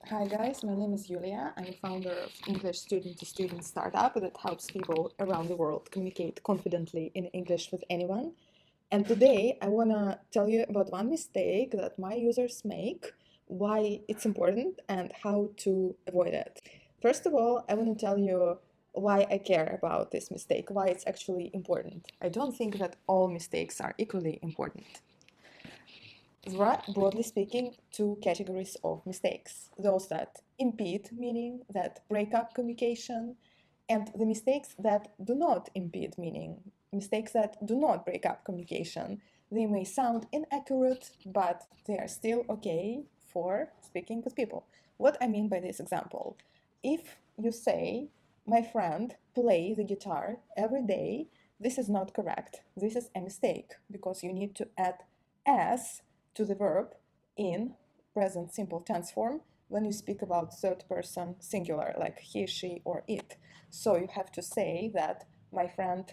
Hi guys, my name is Yulia. I'm founder of English student-to-student startup that helps people around the world communicate confidently in English with anyone. And today I want to tell you about one mistake that my users make, why it's important, and how to avoid it. First of all, I want to tell you why I care about this mistake, why it's actually important. I don't think that all mistakes are equally important. There are, broadly speaking, two categories of mistakes. Those that impede, meaning that break up communication, and the mistakes that do not impede, meaning mistakes that do not break up communication. They may sound inaccurate, but they are still okay for speaking with people. What I mean by this example, if you say, my friend play the guitar every day, this is not correct. This is a mistake because you need to add s to the verb in present simple tense form when you speak about third person singular, like he, she, or it. So you have to say that my friend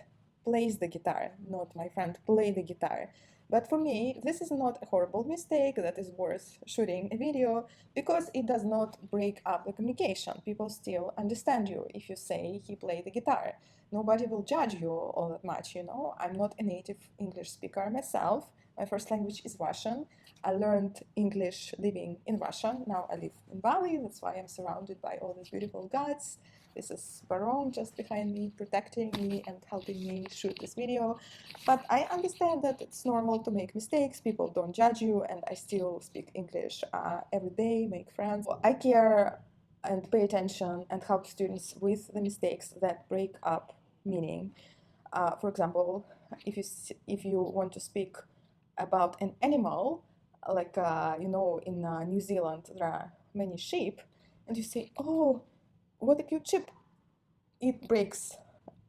plays the guitar, not my friend play the guitar. But for me, this is not a horrible mistake that is worth shooting a video because it does not break up the communication. People still understand you if you say he played the guitar. Nobody will judge you all that much, you know. I'm not a native English speaker myself. My first language is Russian. I learned English living in Russia. Now I live in Bali. That's why I'm surrounded by all these beautiful gods. This is Baron just behind me, protecting me and helping me shoot this video. But I understand that it's normal to make mistakes. People don't judge you, and I still speak English every day, make friends. I care and pay attention and help students with the mistakes that break up meaning. For example, if you want to speak about an animal, like in New Zealand there are many sheep, and you say, "Oh, what a cute sheep," it breaks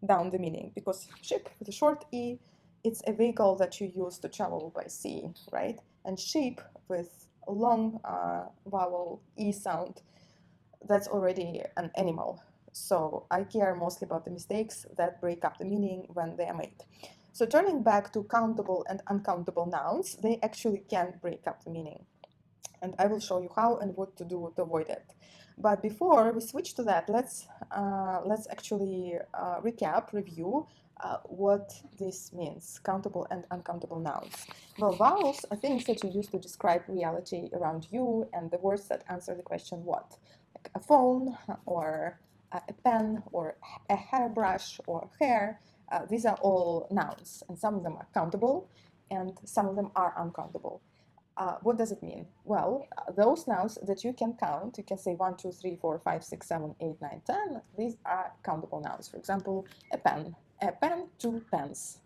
down the meaning because ship with a short e, it's a vehicle that you use to travel by sea, right? And sheep with a long vowel e sound, that's already an animal. So I care mostly about the mistakes that break up the meaning when they are made. So turning back to countable and uncountable nouns, they actually can break up the meaning. And I will show you how and what to do to avoid it. But before we switch to that, let's actually review what this means, countable and uncountable nouns. Well, vowels are things that you use to describe reality around you and the words that answer the question what, like a phone or a pen or a hairbrush or hair. These are all nouns, and some of them are countable and some of them are uncountable. What does it mean? Well, those nouns that you can count, you can say 1, 2, 3, 4, 5, 6, 7, 8, 9, 10. These are countable nouns. For example, a pen, two pens,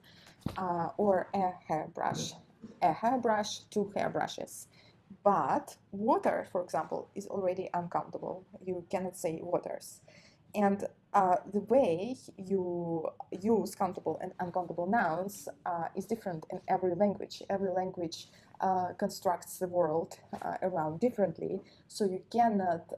or a hairbrush, two hairbrushes. But water, for example, is already uncountable. You cannot say waters. And the way you use countable and uncountable nouns is different in every language. Every language constructs the world around differently, so you cannot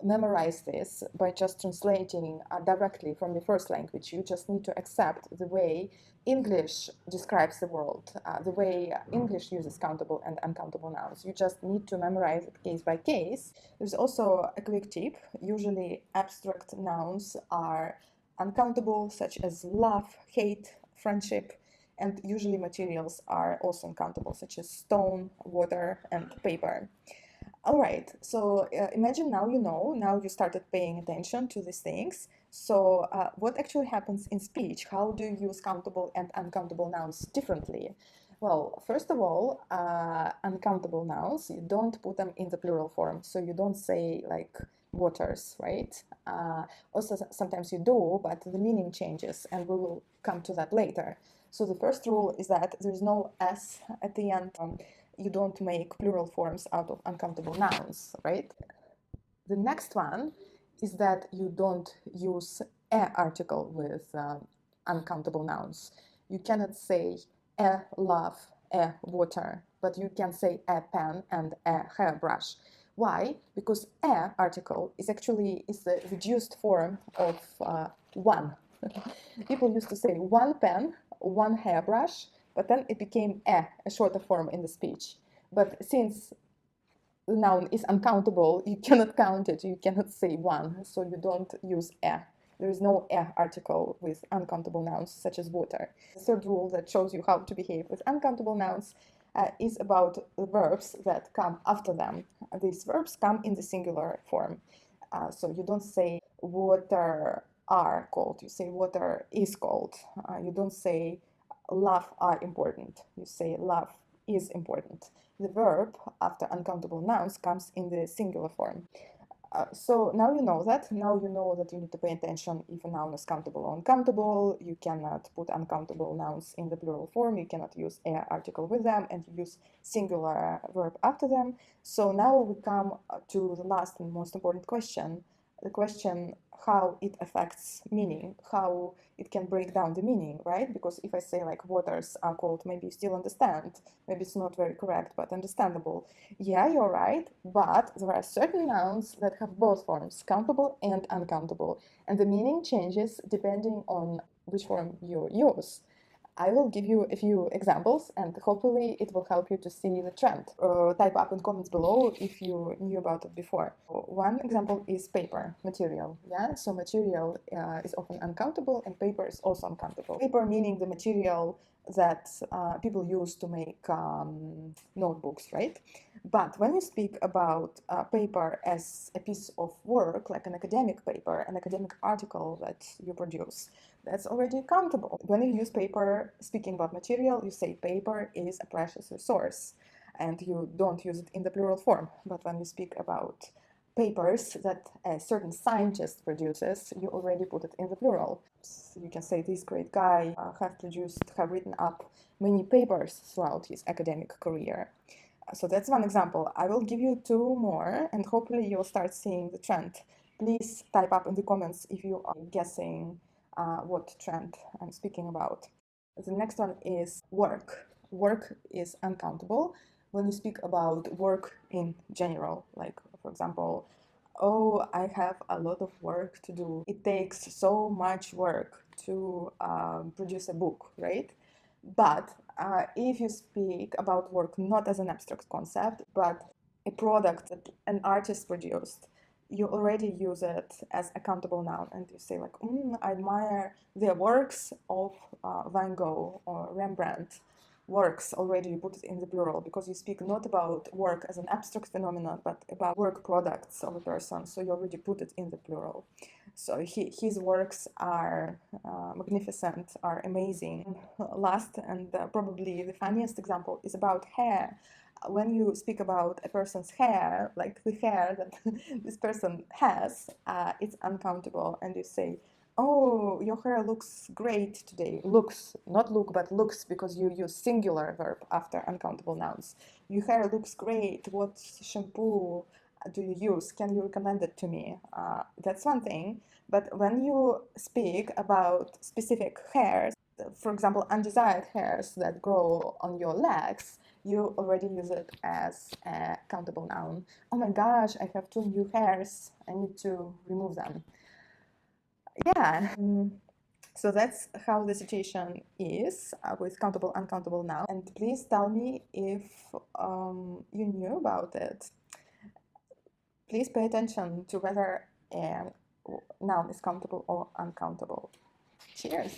memorize this by just translating directly from the first language. You just need to accept the way English describes the world, the way English uses countable and uncountable nouns. You just need to memorize it case by case. There's also a quick tip. Usually abstract nouns are uncountable, such as love, hate, friendship, and usually materials are also uncountable, such as stone, water, and paper. All right, so imagine now you know, now you started paying attention to these things. So what actually happens in speech? How do you use countable and uncountable nouns differently? Well, first of all, uncountable nouns, you don't put them in the plural form. So you don't say like waters, right? Also, sometimes you do, but the meaning changes, and we will come to that later. So the first rule is that there's no s at the end. You don't make plural forms out of uncountable nouns, right? The next one is that you don't use a article with uncountable nouns. You cannot say a love, a water, but you can say a pen and a hairbrush. Why? Because a article is actually the reduced form of one. People used to say one pen, one hairbrush, but then it became a shorter form in the speech. But since the noun is uncountable, you cannot count it, you cannot say one, so you don't use a. There is no a article with uncountable nouns, such as water. The third rule that shows you how to behave with uncountable nouns is about the verbs that come after them. These verbs come in the singular form. So you don't say water are cold, you say water is cold. You don't say love are important, you say love is important. The verb after uncountable nouns comes in the singular form. So now you know that. Now you know that you need to pay attention if a noun is countable or uncountable. You cannot put uncountable nouns in the plural form. You cannot use a article with them, and you use singular verb after them. So now we come to the last and most important question. The question how it affects meaning, how it can break down the meaning, right? Because if I say like waters are cold, maybe you still understand. Maybe it's not very correct, but understandable. Yeah, you're right, but there are certain nouns that have both forms, countable and uncountable, and the meaning changes depending on which form you use. I will give you a few examples and hopefully it will help you to see the trend. Type up in comments below if you knew about it before. One example is paper, material. Yeah, so material is often uncountable and paper is also uncountable. Paper meaning the material that people use to make notebooks, right? But when you speak about paper as a piece of work, like an academic paper, an academic article that you produce, that's already countable. When you use paper, speaking about material, you say paper is a precious resource, and you don't use it in the plural form. But when you speak about papers that a certain scientist produces, you already put it in the plural. So you can say this great guy have written up many papers throughout his academic career. So that's one example. I will give you two more, and hopefully you'll start seeing the trend. Please type up in the comments if you are guessing what trend I'm speaking about. The next one is work. Work is uncountable when you speak about work in general. Like, for example, oh, I have a lot of work to do. It takes so much work to produce a book, right? But if you speak about work not as an abstract concept, but a product that an artist produced, you already use it as a countable noun, and you say like, I admire the works of Van Gogh or Rembrandt. Works already, you put it in the plural because you speak not about work as an abstract phenomenon, but about work products of a person. So you already put it in the plural. So his works are magnificent, are amazing. Last and probably the funniest example is about hair. When you speak about a person's hair, like the hair that this person has, it's uncountable, and you say, oh, your hair looks great today. Looks, not look, but looks, because you use singular verb after uncountable nouns. Your hair looks great. What shampoo do you use? Can you recommend it to me? That's one thing. But when you speak about specific hairs, for example, undesired hairs that grow on your legs, you already use it as a countable noun. Oh my gosh, I have two new hairs. I need to remove them. Yeah. So that's how the situation is with countable, uncountable noun. And please tell me if you knew about it. Please pay attention to whether a noun is countable or uncountable. Cheers.